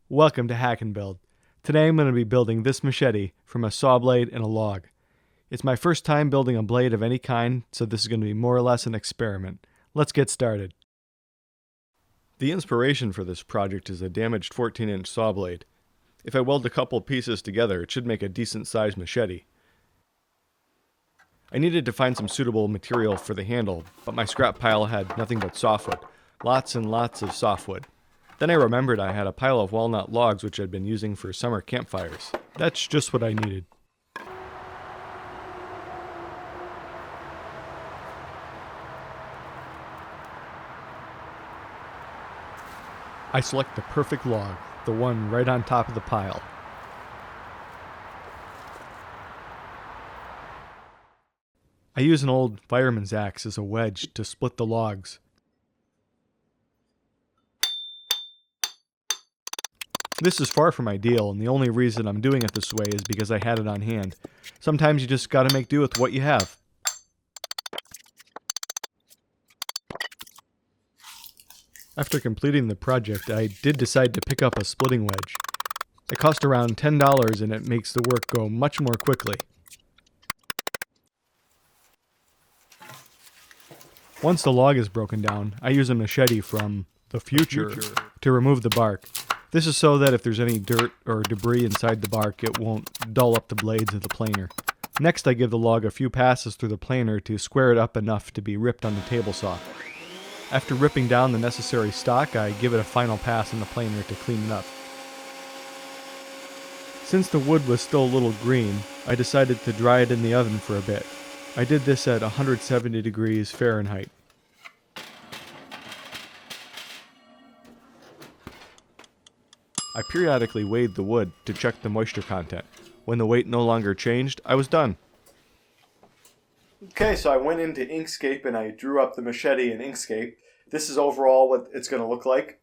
Welcome to Hack and Build. Today I'm going to be building this machete from a saw blade and a log. It's my first time building a blade of any kind, so this is going to be more or less an experiment. Let's get started. The inspiration for this project is a damaged 14-inch saw blade. If I weld a couple pieces together, it should make a decent sized machete. I needed to find some suitable material for the handle, but my scrap pile had nothing but softwood. Lots and lots of softwood. Then I remembered I had a pile of walnut logs which I'd been using for summer campfires. That's just what I needed. I select the perfect log, the one right on top of the pile. I use an old fireman's axe as a wedge to split the logs. This is far from ideal, and the only reason I'm doing it this way is because I had it on hand. Sometimes you just gotta make do with what you have. After completing the project, I did decide to pick up a splitting wedge. It cost around $10 and it makes the work go much more quickly. Once the log is broken down, I use a machete from the future to remove the bark. This is so that if there's any dirt or debris inside the bark, it won't dull up the blades of the planer. Next, I give the log a few passes through the planer to square it up enough to be ripped on the table saw. After ripping down the necessary stock, I give it a final pass on the planer to clean it up. Since the wood was still a little green, I decided to dry it in the oven for a bit. I did this at 170 degrees Fahrenheit. I periodically weighed the wood to check the moisture content. When the weight no longer changed, I was done. Okay, so I went into Inkscape and I drew up the machete in Inkscape. This is overall what it's going to look like.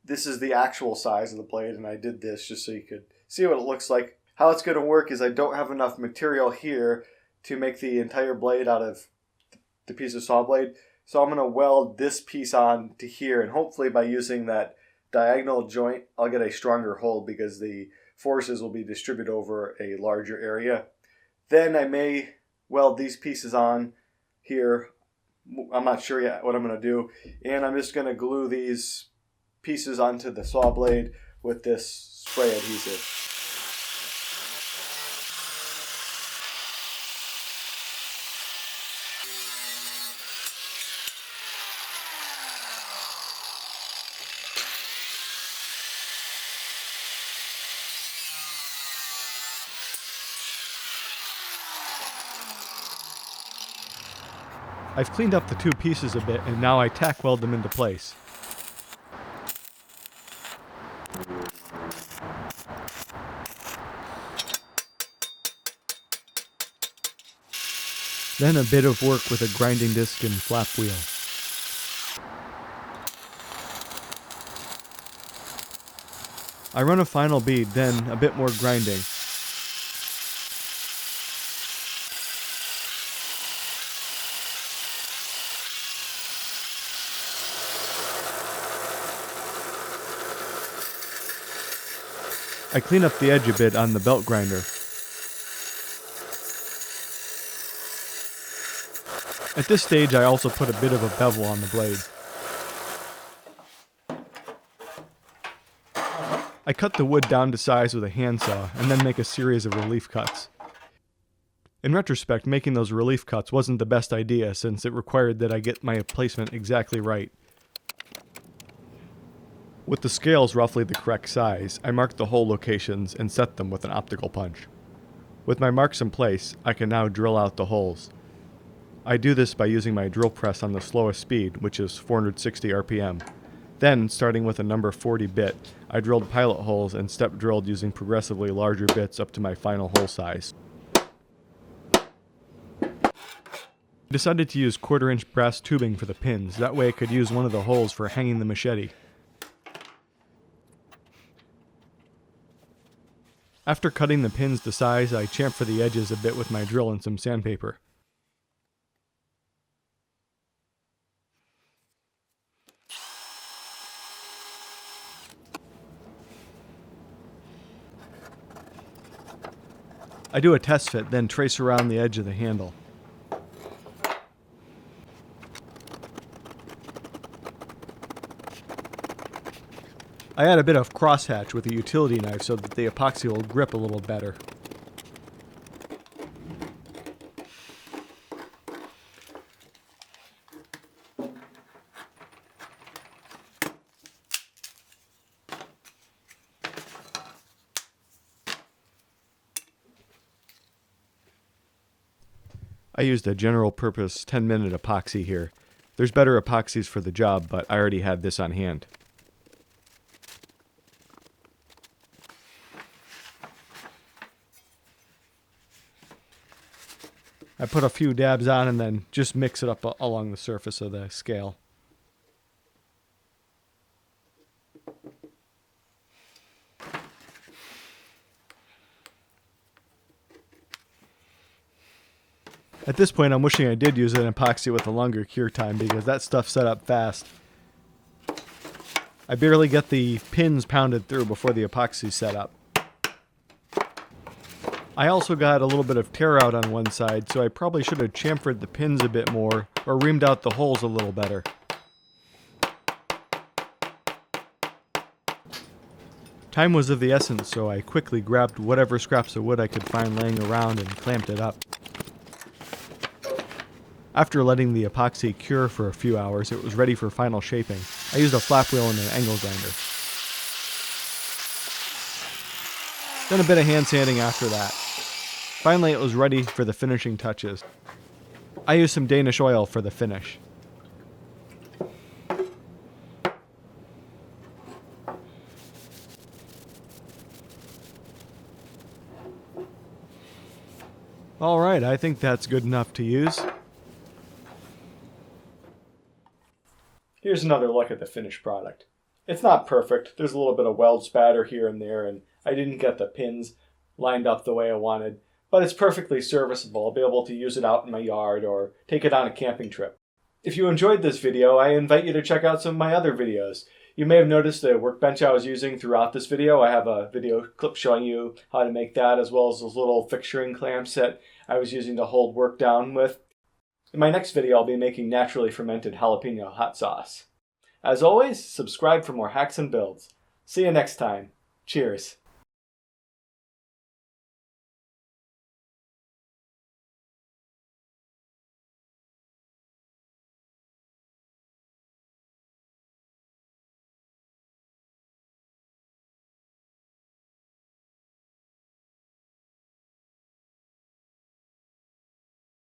This is the actual size of the blade, and I did this just so you could see what it looks like. How it's going to work is I don't have enough material here to make the entire blade out of the piece of saw blade. So I'm going to weld this piece on to here, and hopefully by using that diagonal joint, I'll get a stronger hold because the forces will be distributed over a larger area. Then I may weld these pieces on here. I'm not sure yet what I'm going to do. And I'm just going to glue these pieces onto the saw blade with this spray adhesive. I've cleaned up the two pieces a bit, and now I tack weld them into place. Then a bit of work with a grinding disc and flap wheel. I run a final bead, then a bit more grinding. I clean up the edge a bit on the belt grinder. At this stage, I also put a bit of a bevel on the blade. I cut the wood down to size with a handsaw and then make a series of relief cuts. In retrospect, making those relief cuts wasn't the best idea since it required that I get my placement exactly right. With the scales roughly the correct size, I marked the hole locations and set them with an optical punch. With my marks in place, I can now drill out the holes. I do this by using my drill press on the slowest speed, which is 460 RPM. Then, starting with a number 40 bit, I drilled pilot holes and step drilled using progressively larger bits up to my final hole size. I decided to use 1/4-inch brass tubing for the pins, that way I could use one of the holes for hanging the machete. After cutting the pins to size, I chamfer the edges a bit with my drill and some sandpaper. I do a test fit, then trace around the edge of the handle. I add a bit of crosshatch with a utility knife so that the epoxy will grip a little better. I used a general purpose 10-minute epoxy here. There's better epoxies for the job, but I already had this on hand. I put a few dabs on and then just mix it up along the surface of the scale. At this point, I'm wishing I did use an epoxy with a longer cure time because that stuff set up fast. I barely get the pins pounded through before the epoxy set up. I also got a little bit of tear out on one side, so I probably should have chamfered the pins a bit more or reamed out the holes a little better. Time was of the essence, so I quickly grabbed whatever scraps of wood I could find laying around and clamped it up. After letting the epoxy cure for a few hours, it was ready for final shaping. I used a flap wheel and an angle grinder. Then a bit of hand sanding after that. Finally, it was ready for the finishing touches. I used some Danish oil for the finish. Alright, I think that's good enough to use. Here's another look at the finished product. It's not perfect. There's a little bit of weld spatter here and there, and I didn't get the pins lined up the way I wanted, but it's perfectly serviceable. I'll be able to use it out in my yard or take it on a camping trip. If you enjoyed this video, I invite you to check out some of my other videos. You may have noticed the workbench I was using throughout this video. I have a video clip showing you how to make that, as well as those little fixturing clamps that I was using to hold work down with. In my next video, I'll be making naturally fermented jalapeno hot sauce. As always, subscribe for more hacks and builds. See you next time. Cheers.